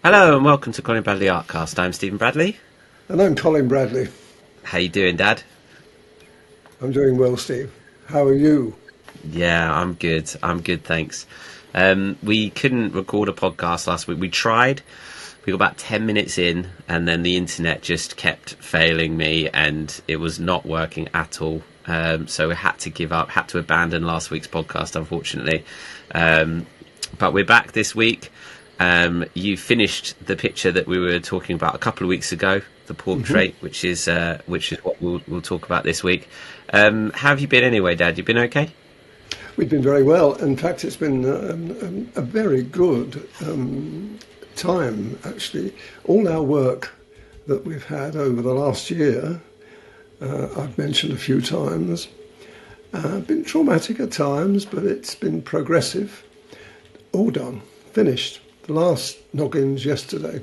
Hello and welcome to Colin Bradley Artcast. I'm Stephen Bradley. And I'm Colin Bradley. How you doing, Dad? I'm doing well, Steve. How are you? Yeah, I'm good. I'm good, thanks. We couldn't record a podcast last week. We tried. We got about 10 minutes in, and then the internet just kept failing me, and it was not working at all. So we had to give up, had to abandon last week's podcast, unfortunately. But we're back this week. You finished the picture that we were talking about a couple of weeks ago, the portrait, which is what we'll talk about this week. How have you been anyway, Dad? You been okay? We've been very well. In fact, it's been a very good time, actually. All our work that we've had over the last year, I've mentioned a few times, been traumatic at times, but it's been progressive. All done, finished. The last noggins yesterday.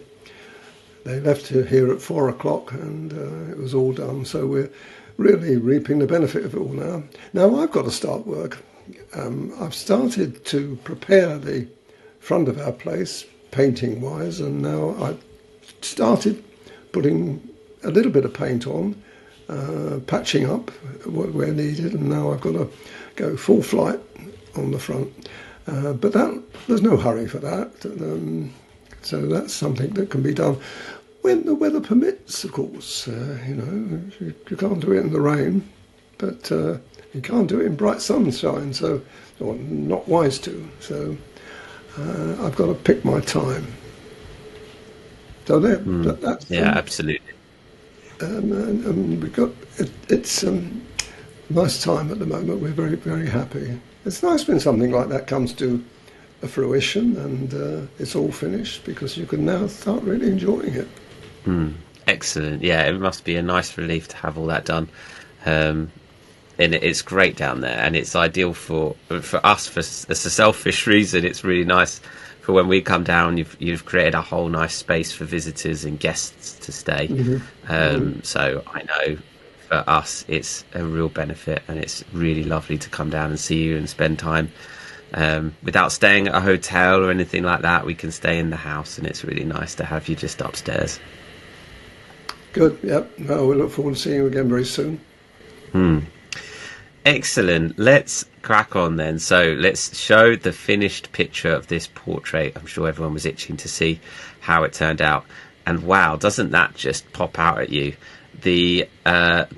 They left here at 4 o'clock and it was all done. So we're really reaping the benefit of it all now. Now I've got to start work. I've started to prepare the front of our place, painting-wise, and now I've started putting a little bit of paint on, patching up where needed, and now I've got to go full flight on the front. But there's no hurry for that. So that's something that can be done when the weather permits, of course. You can't do it in the rain, but you can't do it in bright sunshine, or not wise to. So I've got to pick my time. So that's absolutely. And we've got it's a nice time at the moment. We're very, very happy. It's nice when something like that comes to a fruition and it's all finished, because you can now start really enjoying it. Excellent. Yeah, it must be a nice relief to have all that done. And it's great down there, and it's ideal for us for a selfish reason. It's really nice for when we come down. You've created a whole nice space for visitors and guests to stay. So I know for us it's a real benefit, and it's really lovely to come down and see you and spend time without staying at a hotel or anything like that. We can stay in the house, and it's really nice to have you just upstairs. Good. Yep. No, we look forward to seeing you again very soon. Excellent. Let's crack on then. So let's show the finished picture of this portrait. I'm sure everyone was itching to see how it turned out, and wow, doesn't that just pop out at you? The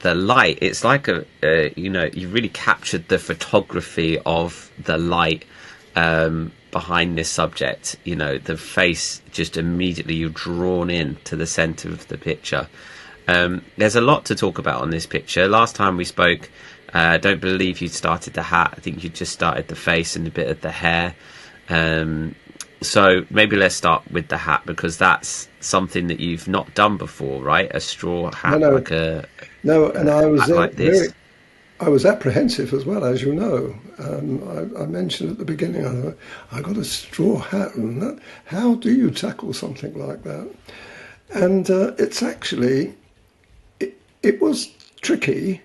light, it's like you really captured the photography of the light behind this subject. The face, just immediately you're drawn in to the centre of the picture. There's a lot to talk about on this picture. Last time we spoke, I don't believe you'd started the hat. I think you just started the face and a bit of the hair. So maybe let's start with the hat, because that's something that you've not done before, right? A straw hat, No, and I was like this. I was apprehensive as well, as you know. I mentioned at the beginning, I got a straw hat, and how do you tackle something like that? And it's actually, it was tricky,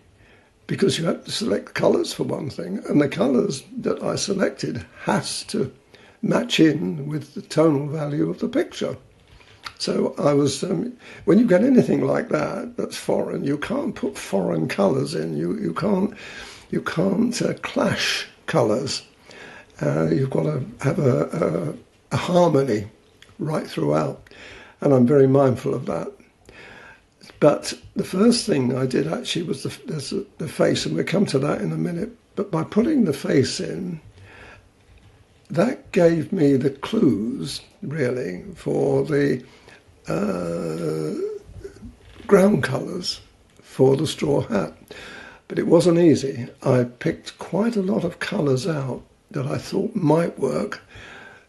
because you had to select colours for one thing, and the colours that I selected has to match in with the tonal value of the picture. So I was, when you get anything like that that's foreign, you can't put foreign colours in. You can't clash colours. You've got to have a harmony right throughout, and I'm very mindful of that. But the first thing I did actually was the face, and we'll come to that in a minute. But by putting the face in, that gave me the clues, really, for the ground colours for the straw hat. But it wasn't easy. I picked quite a lot of colours out that I thought might work.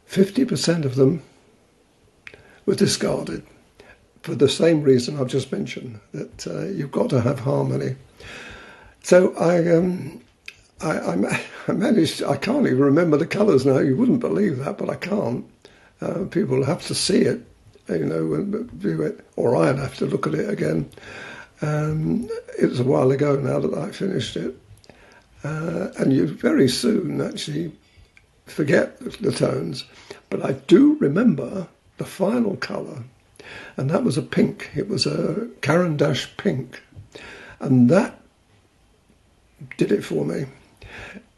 50% of them were discarded for the same reason I've just mentioned, that you've got to have harmony. So I managed, I can't even remember the colours now. You wouldn't believe that, but I can't. People have to see it, view it, or I'd have to look at it again. It was a while ago now that I finished it. And you very soon actually forget the tones. But I do remember the final colour, and that was a pink. It was a Caran d'Ache pink, and that did it for me.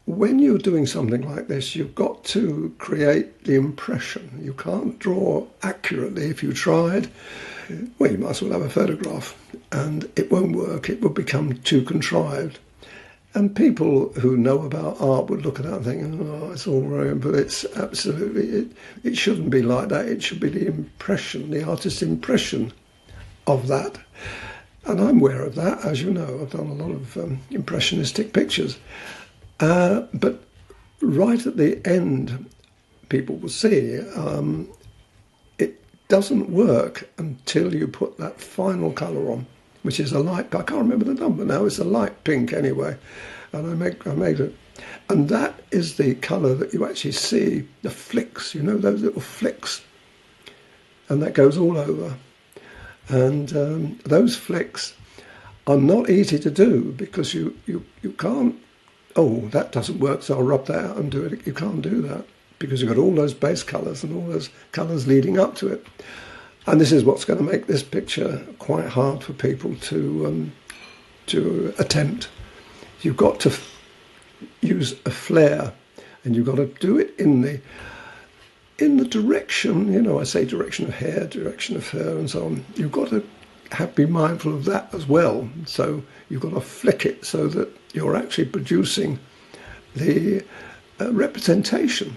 When you're doing something like this, you've got to create the impression. You can't draw accurately. If you tried, well, you might as well have a photograph, and it won't work. It will become too contrived. And people who know about art would look at that and think, oh, it's all right, but it's absolutely, it shouldn't be like that. It should be the impression, the artist's impression of that. And I'm aware of that, as you know. I've done a lot of impressionistic pictures. But right at the end, people will see, it doesn't work until you put that final colour on, which is a light, I can't remember the number now, it's a light pink anyway. And I made it. And that is the colour that you actually see, the flicks, you know, those little flicks. And that goes all over. And those flicks are not easy to do because you can't, oh, that doesn't work, so I'll rub that out and do it. You can't do that because you've got all those base colours and all those colours leading up to it. And this is what's going to make this picture quite hard for people to attempt. You've got to use a flare, and you've got to do it in the direction, you know, I say direction of hair, direction of fur and so on. You've got to be mindful of that as well. So you've got to flick it so that you're actually producing the representation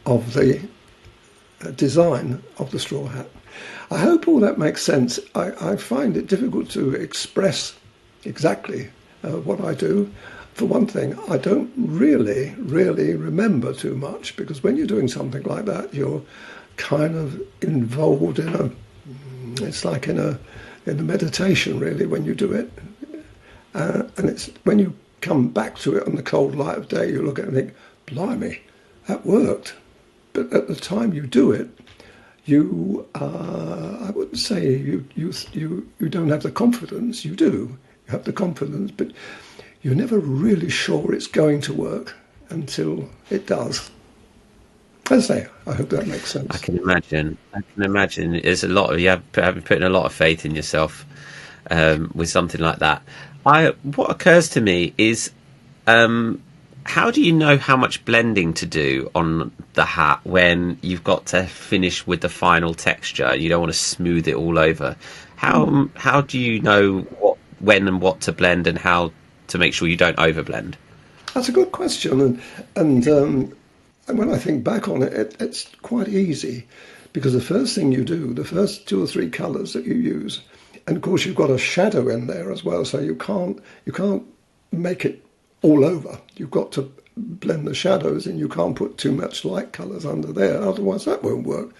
of the design of the straw hat. I hope all that makes sense. I find it difficult to express exactly what I do. For one thing, I don't really remember too much, because when you're doing something like that, you're kind of involved in it's like in a meditation really when you do it. And it's when you come back to it on the cold light of day, you look at it and think, blimey, that worked. But at the time you do it, you I wouldn't say you don't have the confidence. You do. You have the confidence, but you're never really sure it's going to work until it does. As I say, I hope that makes sense. I can imagine. There's a lot of you have putting a lot of faith in yourself with something like that. What occurs to me is, how do you know how much blending to do on the hat when you've got to finish with the final texture? You don't want to smooth it all over. How do you know when and what to blend, and how to make sure you don't overblend? That's a good question, and when I think back on it, it's quite easy, because the first thing you do, the first 2 or 3 colours that you use, and of course you've got a shadow in there as well, so you can't make it all over. You've got to blend the shadows, and you can't put too much light colours under there, otherwise that won't work.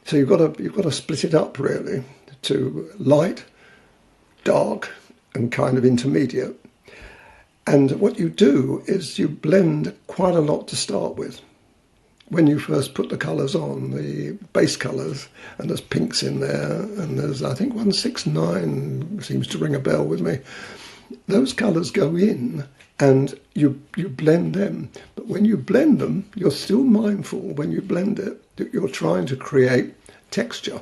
So you've got to split it up really to light, dark, and kind of intermediate. And what you do is you blend quite a lot to start with. When you first put the colours on, the base colours, and there's pinks in there, and there's, I think, 169 seems to ring a bell with me. Those colours go in, and you blend them. But when you blend them, you're still mindful when you blend it that you're trying to create texture.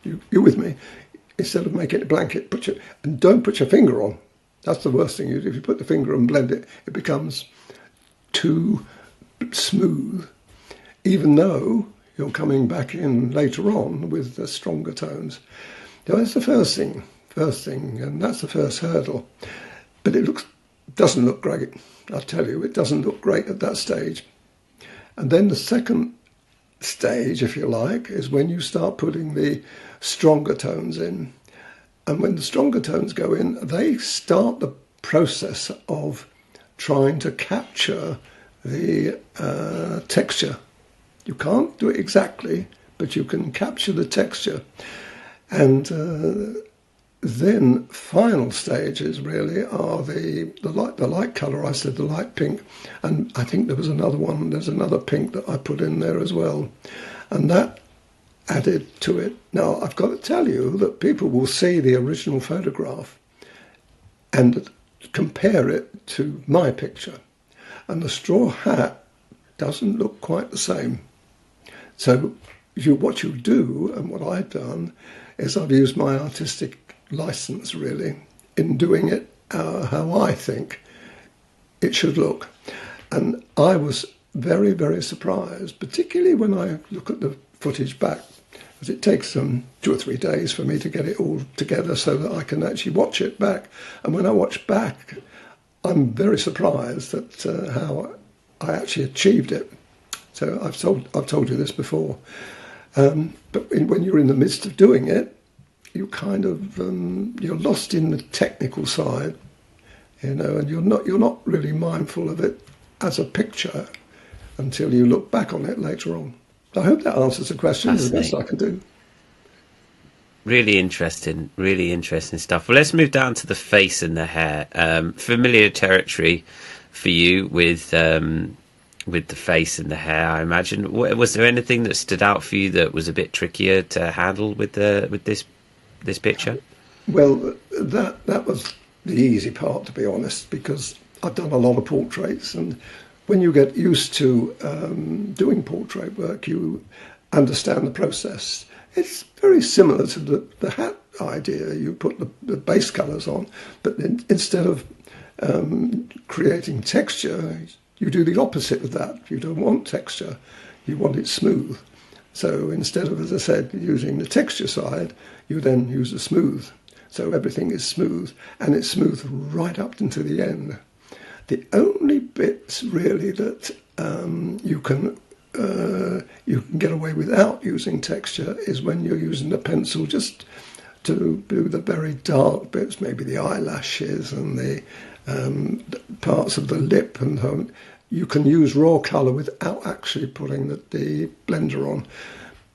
You're with me? Instead of making it a blanket, and don't put your finger on. That's the worst thing. If you put the finger and blend it, it becomes too smooth, even though you're coming back in later on with the stronger tones. Now, that's the first thing, and that's the first hurdle. But it doesn't look great. I'll tell you, it doesn't look great at that stage. And then the second stage, if you like, is when you start putting the stronger tones in. And when the stronger tones go in, they start the process of trying to capture the texture. You can't do it exactly, but you can capture the texture. And then final stages really are the light colour. I said the light pink, and I think there was another one. There's another pink that I put in there as well, and that added to it. Now, I've got to tell you that people will see the original photograph and compare it to my picture, and the straw hat doesn't look quite the same. So what you do, and what I've done, is I've used my artistic license really in doing it how I think it should look. And I was very, very surprised, particularly when I look at the footage back, because it takes 2 or 3 days for me to get it all together so that I can actually watch it back. And when I watch back, I'm very surprised at how I actually achieved it. So I've told you this before. But when you're in the midst of doing it, you kind of you're lost in the technical side, and you're not really mindful of it as a picture until you look back on it later on. I hope that answers the question. It's the best I can do. Really interesting stuff. Well, let's move down to the face and the hair. Familiar territory for you with the face and the hair, I imagine. Was there anything that stood out for you that was a bit trickier to handle with this picture? Well, that was the easy part, to be honest, because I've done a lot of portraits, and when you get used to doing portrait work, you understand the process. It's very similar to the hat idea. You put the base colours on, but instead of creating texture, you do the opposite of that. You don't want texture, you want it smooth. So instead of, as I said, using the texture side, you then use the smooth. So everything is smooth, and it's smooth right up into the end. The only bits really that you can get away without using texture is when you're using the pencil just to do the very dark bits, maybe the eyelashes and the parts of the lip and so on. You can use raw colour without actually putting the blender on.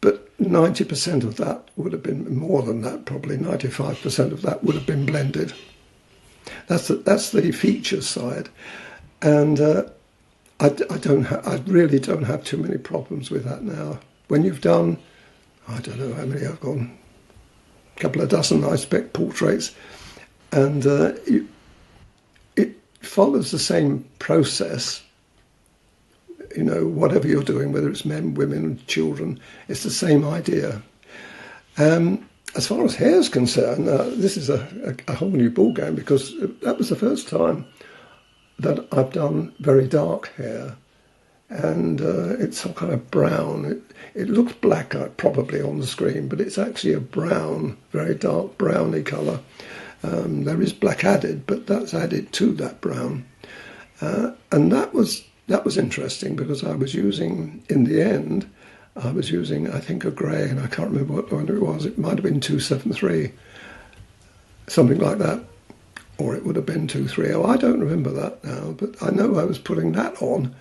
But 90% of that would have been, more than that probably, 95% of that would have been blended. That's the features side. And I really don't have too many problems with that now. When you've done, I don't know how many I've gone, a couple of dozen, I expect, portraits, and it follows the same process. You know, whatever you're doing, whether it's men, women, children, it's the same idea. As far as hair is concerned, this is a whole new ballgame, because that was the first time that I've done very dark hair, and it's some kind of brown. It looks black probably on the screen, but it's actually a brown, very dark browny colour. There is black added, but that's added to that brown, and that was interesting, because I was using, in the end, I think a grey, and I can't remember what one it was. It might have been 273, something like that, or it would have been 230. I don't remember that now, but I know I was putting that on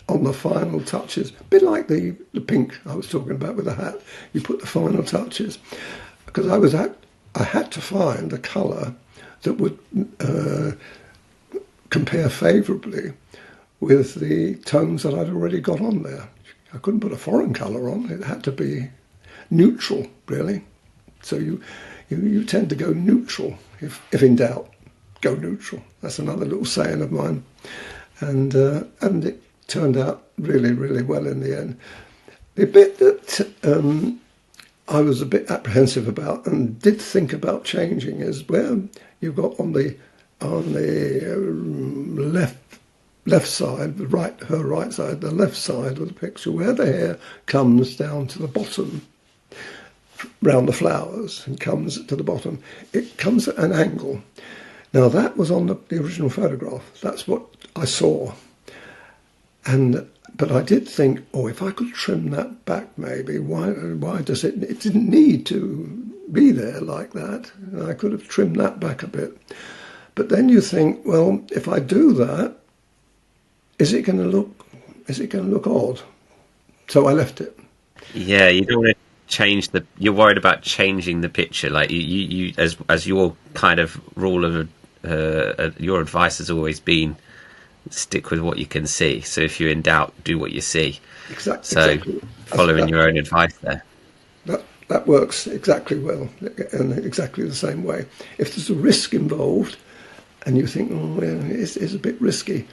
the final touches, a bit like the pink I was talking about with the hat. You put the final touches, because I had to find a colour that would compare favourably with the tones that I'd already got on there. I couldn't put a foreign colour on. It had to be neutral, really. So you tend to go neutral. If in doubt, go neutral. That's another little saying of mine. And it turned out really, really well in the end. The bit that I was a bit apprehensive about and did think about changing is where you've got on the left side, her right side, the left side of the picture, where the hair comes down to the bottom, round the flowers, and comes to the bottom. It comes at an angle. Now that was on the original photograph. That's what I saw. But I did think, if I could trim that back, maybe. Why does it? It didn't need to be there like that. I could have trimmed that back a bit. But then you think, well, if I do that, is it going to look odd? So I left it. Yeah, you don't want to change you're worried about changing the picture. Like you as your kind of rule of your advice has always been, stick with what you can see. So if you're in doubt, do what you see. Exactly. Following your own advice there. That works exactly well, in exactly the same way. If there's a risk involved, and you think, it's a bit risky,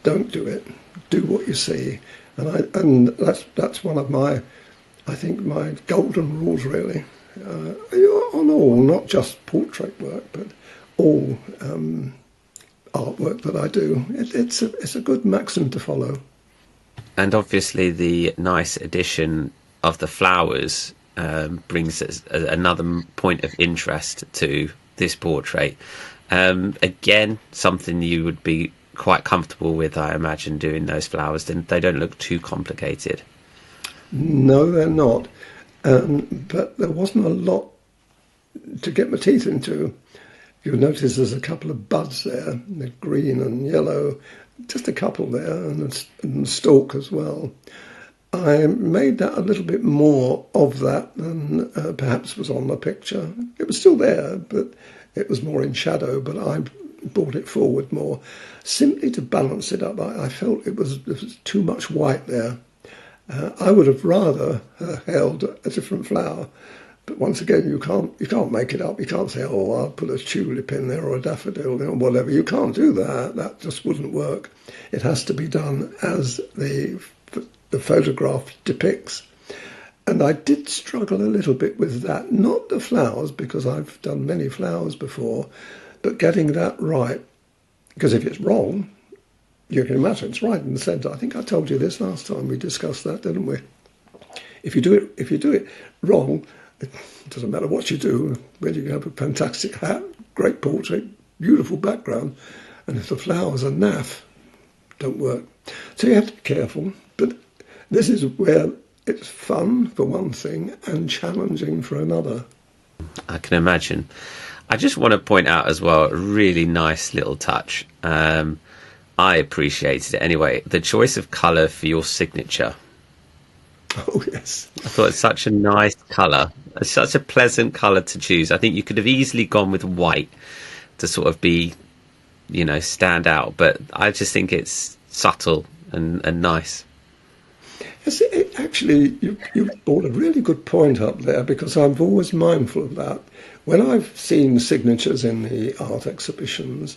don't do it. Do what you see, and that's one of my I think, my golden rules, really, on all, not just portrait work, but all artwork that I do. It's a good maxim to follow. And obviously, the nice addition of the flowers brings us another point of interest to this portrait. Again, something you would be quite comfortable with, I imagine, doing those flowers. They don't look too complicated. No, they're not. But there wasn't a lot to get my teeth into. You'll notice there's a couple of buds there, they're green and yellow, just a couple there, and a stalk as well. I made that a little bit more of that than perhaps was on the picture. It was still there, but it was more in shadow, but I brought it forward more, simply to balance it up. I felt there was too much white there. I would have rather held a different flower, but once again, you can't make it up. You can't say, oh, I'll put a tulip in there or a daffodil or whatever. You can't do that. That just wouldn't work. It has to be done as the photograph depicts. And I did struggle a little bit with that. Not the flowers, because I've done many flowers before, but getting that right. Because if it's wrong, you can imagine it's right in the centre. I think I told you this last time we discussed that, didn't we? If you do it wrong, it doesn't matter what you do, whether you have a fantastic hat, great portrait, beautiful background, and if the flowers are naff, don't work. So you have to be careful. But this is where it's fun for one thing and challenging for another. I can imagine. I just want to point out as well a really nice little touch. I appreciated it anyway. The choice of colour for your signature. Oh, yes. I thought it's such a nice colour. It's such a pleasant colour to choose. I think you could have easily gone with white to sort of be, stand out. But I just think it's subtle and nice. Yes, actually, you brought a really good point up there, because I'm always mindful of that. When I've seen signatures in the art exhibitions,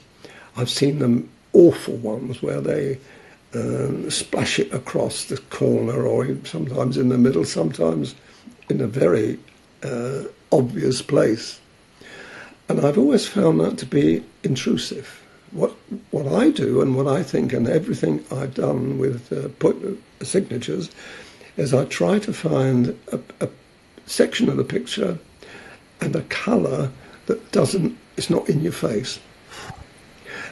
I've seen them awful ones where they splash it across the corner, or sometimes in the middle, sometimes in a very obvious place. And I've always found that to be intrusive. What I do and what I think, and everything I've done with signatures, is I try to find a section of the picture and a colour that it's not in your face.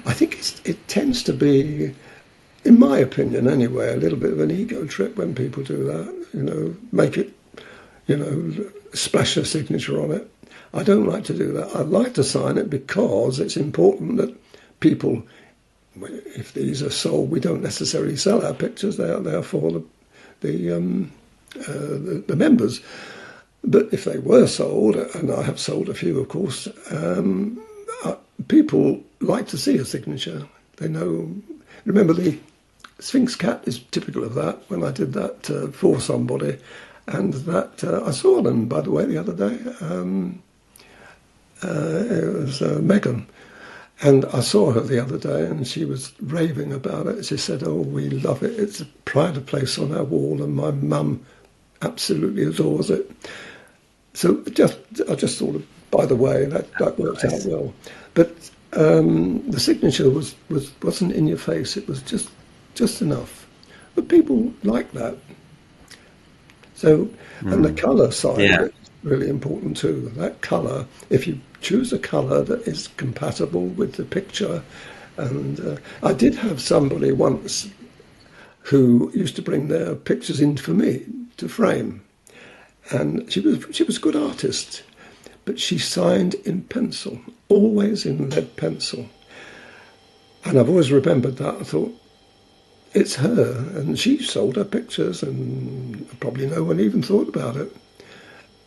I think it tends to be, in my opinion anyway, a little bit of an ego trip when people do that, make it, splash a signature on it. I don't like to do that. I like to sign it because it's important that people, if these are sold, we don't necessarily sell our pictures, they are there for the members. But if they were sold, and I have sold a few, of course, people like to see a signature. They know. Remember, the Sphinx cat is typical of that. When I did that for somebody, and that I saw them, by the way, the other day. It was Megan, and I saw her the other day, and she was raving about it. She said, "Oh, we love it. It's a pride of place on our wall, and my mum absolutely adores it." So I just thought, by the way, that worked out well. But the signature wasn't in your face. It was just enough. But people like that. So, and the colour side of it is really important too. That colour, if you choose a colour that is compatible with the picture. And I did have somebody once who used to bring their pictures in for me to frame. And she was a good artist, but she signed in pencil, always in lead pencil. And I've always remembered that. I thought, it's her, and she sold her pictures, and probably no one even thought about it.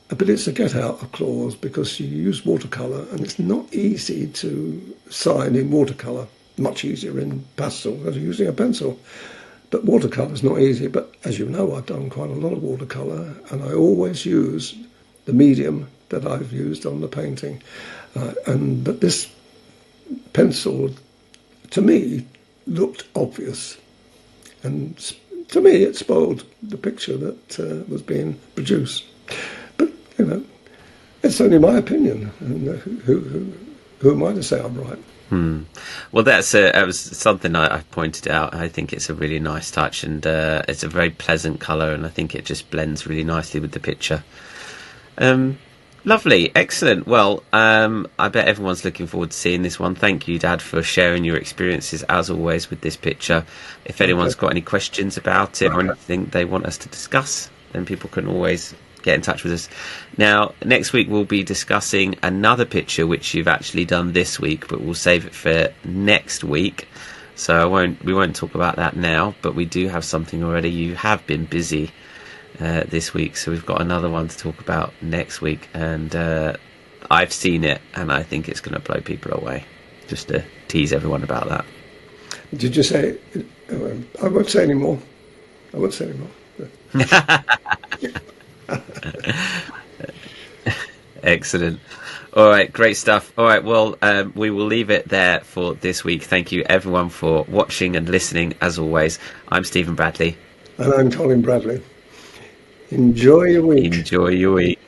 But it's a get-out clause, because she used watercolour, and it's not easy to sign in watercolour. Much easier in pastel than using a pencil. But watercolour is not easy. But as you know, I've done quite a lot of watercolour, and I always use the medium that I've used on the painting. But this pencil, to me, looked obvious and to me, it spoiled the picture that was being produced. But, you know, it's only my opinion, and who am I to say I'm right? Well, that was something I pointed out. I think it's a really nice touch, and it's a very pleasant colour, and I think it just blends really nicely with the picture. Lovely, excellent. Well, I bet everyone's looking forward to seeing this one. Thank you, Dad, for sharing your experiences, as always, with this picture. If anyone's got any questions about it or anything they want us to discuss, then people can always get in touch with us. Now, next week we'll be discussing another picture which you've actually done this week, but we'll save it for next week. So we won't talk about that now, but we do have something already. You have been busy this week, so we've got another one to talk about next week, and I've seen it and I think it's going to blow people away. Just to tease everyone about that. Did you say I won't say anymore. Excellent. All right, great stuff. All right, well, we will leave it there for this week. Thank you everyone for watching and listening. As always, I'm Stephen Bradley. And I'm Colin Bradley. Enjoy your week. Enjoy your week.